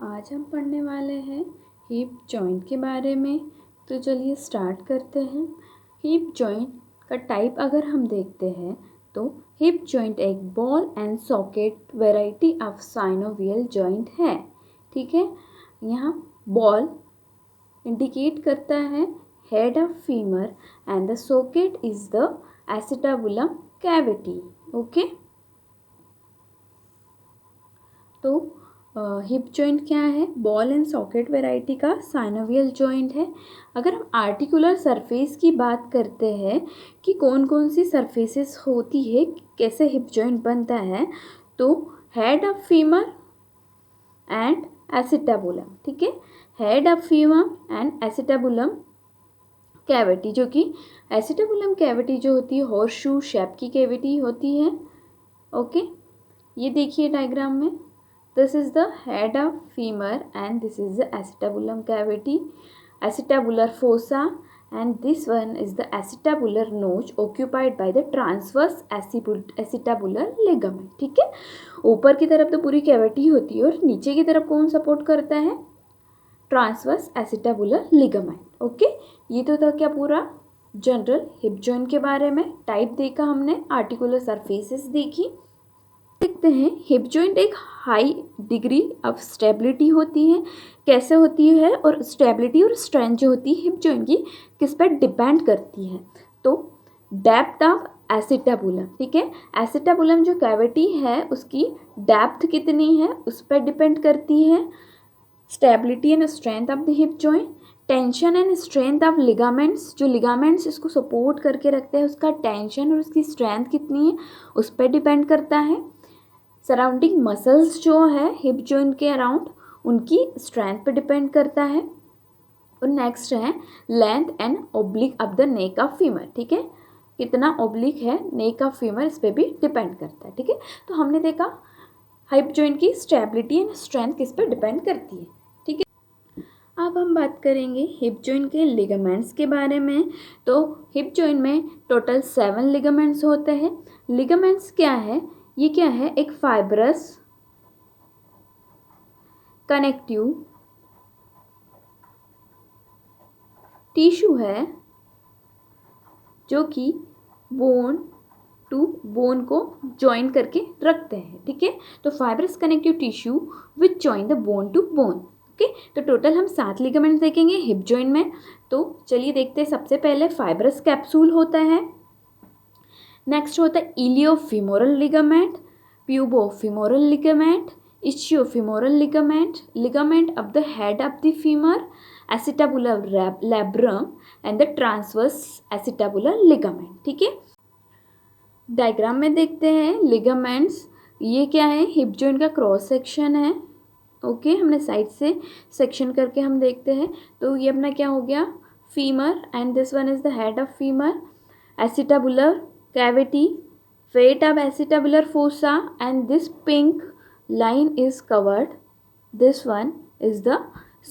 आज हम पढ़ने वाले हैं हिप जॉइंट के बारे में। तो चलिए स्टार्ट करते हैं। हिप जॉइंट का टाइप अगर हम देखते हैं तो हिप जॉइंट एक ball and socket variety of synovial joint है। ठीक है, यहाँ बॉल इंडिकेट करता है head of femur and the socket is the acetabulum cavity. Okay, तो हिप जॉइंट क्या है? बॉल एंड सॉकेट वैरायटी का साइनोवियल जॉइंट है। अगर हम आर्टिकुलर सरफेस की बात करते हैं कि कौन कौन सी सरफेसेस होती है, कैसे हिप जॉइंट बनता है, तो head of femur and acetabulum. ठीक है, head of femur and acetabulum cavity, जो कि एसिटाबुलम कैविटी जो होती है हॉर्सशू शेप की कैविटी होती है। ओके, ये देखिए डायग्राम में, this is the head of femur and this is the acetabulum cavity, acetabular fossa, and this one is the acetabular notch occupied by the transverse acetabular ligament। ठीक है, ऊपर की तरफ तो पूरी कैविटी होती है और नीचे की तरफ कौन सपोर्ट करता है? Transverse acetabular ligament. ओके, ये तो था क्या पूरा जनरल हिप जॉइंट के बारे में। टाइप देखा हमने, आर्टिकुलर सरफेसेस देखी। देखते हैं हिप जॉइंट एक हाई डिग्री ऑफ स्टेबिलिटी होती है। कैसे होती है? और स्टेबिलिटी और स्ट्रेंथ जो होती है हिप जॉइंट की किस पर डिपेंड करती है? तो डेप्थ ऑफ एसिटाबुलम। ठीक है, एसिटाबुलम जो कैविटी है उसकी डेप्थ कितनी है उस पर डिपेंड करती है। Stability and strength of the hip joint, tension and strength of ligaments, जो लिगामेंट्स इसको सपोर्ट करके रखते हैं उसका टेंशन और उसकी स्ट्रेंथ कितनी है उस पर डिपेंड करता है। सराउंडिंग मसल्स जो है हिप जॉइंट के अराउंड उनकी स्ट्रेंथ पे डिपेंड करता है। और नेक्स्ट है length and oblique of the neck of femur. ठीक है, कितना ओब्लिक है नेक ऑफ फीमर इस पे भी डिपेंड करता है। ठीक है, तो हमने देखा हिप जॉइंट की स्टेबिलिटी एंड स्ट्रेंथ किस पे डिपेंड करती है। ठीक है, अब हम बात करेंगे हिप जॉइंट के लिगामेंट्स के बारे में। तो हिप जॉइंट में टोटल 7 लिगामेंट्स होते हैं। लिगामेंट्स क्या है? ये क्या है? एक फाइब्रस कनेक्टिव टिश्यू है जो कि बोन टू बोन को जॉइन करके रखते हैं। ठीक है, तो fibrous connective tissue which join the bone to bone. Okay, तो टोटल हम 7 लिगामेंट्स देखेंगे हिप जॉइंट में। तो चलिए देखते हैं। सबसे पहले फाइब्रस कैप्सूल होता है, नेक्स्ट होता है iliofemoral ligament, pubofemoral ligament, ischiofemoral ligament, ligament of the head of the femur, acetabular labrum and the transverse acetabular ligament। ठीक है, डायग्राम में देखते हैं लिगामेंट्स। ये क्या है? हिप जॉइंट का क्रॉस सेक्शन है। ओके, हमने साइड से सेक्शन करके हम देखते हैं। तो ये अपना क्या हो गया? Femur and this one is the head of femur, acetabular cavity, fate of acetabular fossa, and this pink line is covered. This one is the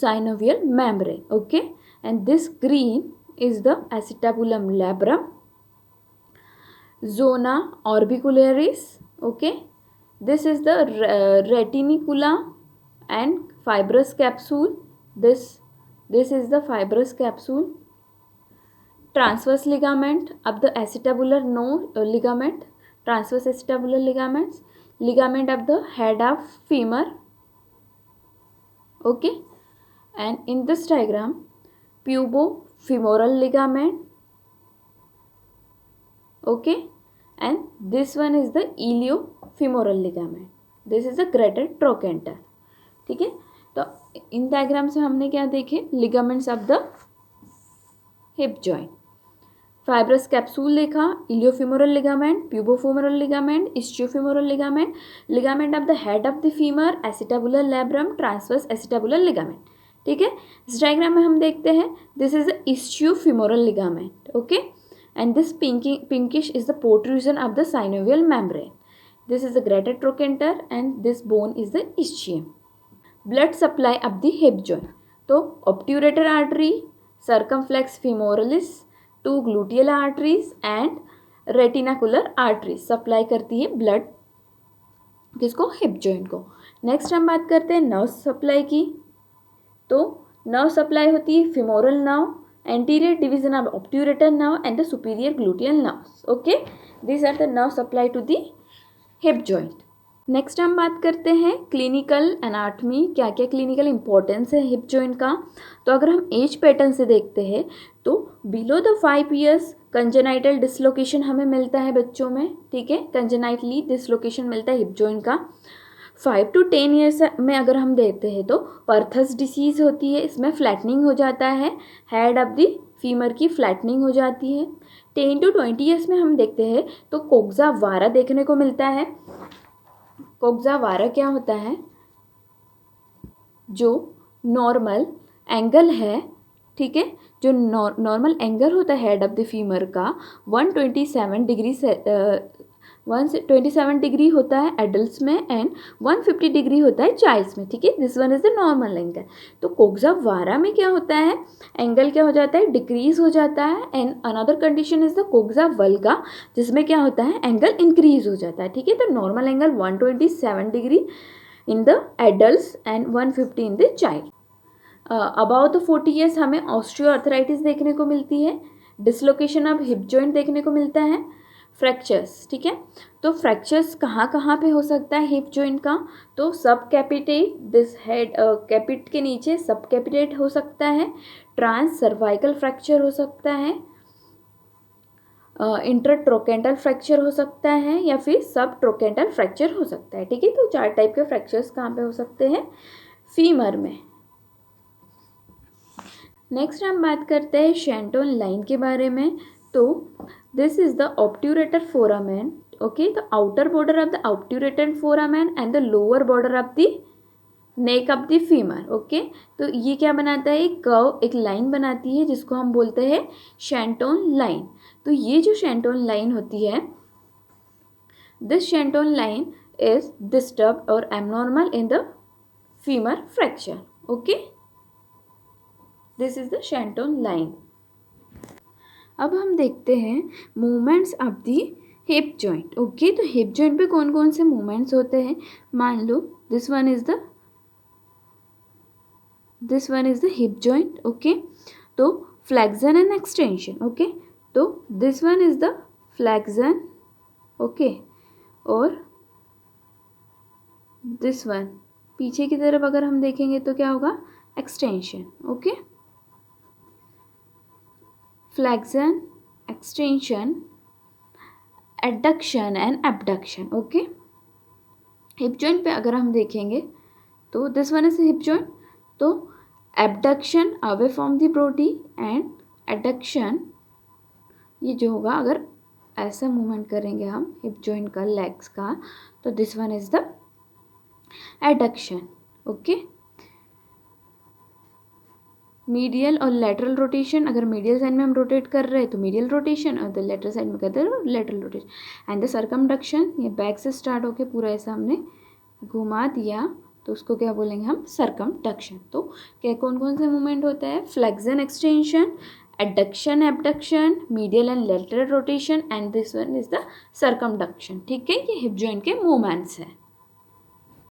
synovial membrane. Okay, and this green is the acetabulum labrum, zona orbicularis. Okay, this is the retinicula and fibrous capsule. This is the fibrous capsule. Transverse ligament of the acetabular ligament, transverse acetabular ligaments, ligament of the head of femur. Okay, and in this diagram pubofemoral ligament. Okay, and this one is the iliofemoral ligament. This is the greater trochanter। ठीक है, तो in diagram से हमने क्या देखे? Ligaments of the hip joint. Fibrous capsule देखा, iliofemoral ligament, pubofemoral ligament, ischiofemoral ligament, ligament of the head of the femur, acetabular labrum, transverse acetabular ligament. ठीक है, इस डायग्राम में हम देखते हैं this is the ischiofemoral ligament. Okay, and this pinkish is the protrusion of the synovial membrane. This is the greater trochanter and this bone is the ischium. Blood supply of the hip joint, तो obturator artery, circumflex femoralis, 2 gluteal arteries and retinacular arteries supply करती है blood किसको? Hip joint को। Next हम बात करते हैं nerve supply की। तो नर्व सप्लाई होती है femoral nerve, anterior division of obturator nerve and the superior gluteal nerves. Okay, these are the nerve supply to the hip joint. Next हम बात करते हैं क्लिनिकल एनाटमी, क्या क्या क्लिनिकल इंपॉर्टेंस है हिप जॉइंट का। तो अगर हम एज पैटर्न से देखते हैं तो below the 5 years congenital dislocation हमें मिलता है बच्चों में, ठीक है, कंजेनाइटली डिसलोकेशन मिलता है हिप जॉइंट का। 5 to 10 years में अगर हम देखते हैं तो पर्थस डिसीज़ होती है, इसमें फ्लैटनिंग हो जाता है, हेड ऑफ द फीमर की फ्लैटनिंग हो जाती है। 10 to 20 years में हम देखते हैं तो कोक्सा वारा देखने को मिलता है। कोक्सा वारा क्या होता है? जो नॉर्मल एंगल है, ठीक है, जो नॉर्मल एंगल होता है हेड ऑफ द फीमर का 127 डिग्री से 127 डिग्री होता है एडल्ट्स में एंड 150 डिग्री होता है चाइल्ड्स में, ठीक है, this one is the normal angle. तो कोक्सा वारा में क्या होता है? एंगल क्या हो जाता है? डिक्रीज हो जाता है। And another condition is the coxa valga, जिसमें क्या होता है? एंगल इंक्रीज हो जाता है, ठीक है। तो normal angle 127 degree in the adults and 150 in the child. About the 40 years हमें ऑस्टियोआर्थराइटिस देखने को मिलती है, डिसलोकेशन ऑफ हिप जॉइंट देखने को मिलता है, फ्रैक्चर्स, ठीक है। तो फ्रैक्चर्स कहाँ कहाँ पे हो सकता है हिप जॉइंट का? तो सब कैपिटेट, दिस हेड कैपिट के नीचे सब कैपिटेट हो सकता है, ट्रांस सर्वाइकल फ्रैक्चर हो सकता है, इंटरट्रोकेंटल फ्रैक्चर हो सकता है, या फिर सब ट्रोकेंटल फ्रैक्चर हो सकता है, ठीक है। तो 4 टाइप के फ्रैक्चर्स कहाँ पे हो सकते हैं? फीमर में। नेक्स्ट हम बात करते हैं शेंटोन लाइन के बारे में। तो this is the obturator foramen, okay, the outer border of the obturator foramen and the lower border of the neck of the femur, okay. तो ये क्या बनाता है? एक कर्व, एक लाइन बनाती है जिसको हम बोलते हैं शेंटोन लाइन। तो ये जो शेंटोन लाइन होती है, this Shenton line is disturbed और abnormal in the femur fracture, okay. This is the Shenton line. अब हम देखते हैं movements of the hip joint, okay. तो हिप जॉइंट पे कौन कौन से मूवमेंट्स होते हैं? मान लो this one is the hip joint, okay. तो फ्लेक्शन एंड एक्सटेंशन, ओके। तो this one is the flexion, okay, और दिस वन पीछे की तरफ अगर हम देखेंगे तो क्या होगा? Extension, okay. Flexion, extension, adduction and abduction, okay. Hip joint पे अगर हम देखेंगे तो this one is hip joint, तो abduction away from the body and adduction, ये जो होगा अगर ऐसा मूवमेंट करेंगे हम हिप जॉइंट का, लेग्स का, तो this one is the adduction, okay. Medial और लेटरल रोटेशन, अगर मीडियल साइड में हम रोटेट कर रहे हैं तो मीडियल रोटेशन, और द लेटरल साइड में करते हैं lateral rotation. And the circumduction, ये बैक से स्टार्ट होके पूरा ऐसा हमने घुमा दिया तो उसको क्या बोलेंगे हम? सर्कमडक्शन। तो क्या कौन कौन से मूवमेंट होता है? Flexion, extension, adduction, abduction, medial and lateral rotation, and this one is the circumduction, ठीक है। ये हिप जॉइंट के मूवमेंट्स हैं।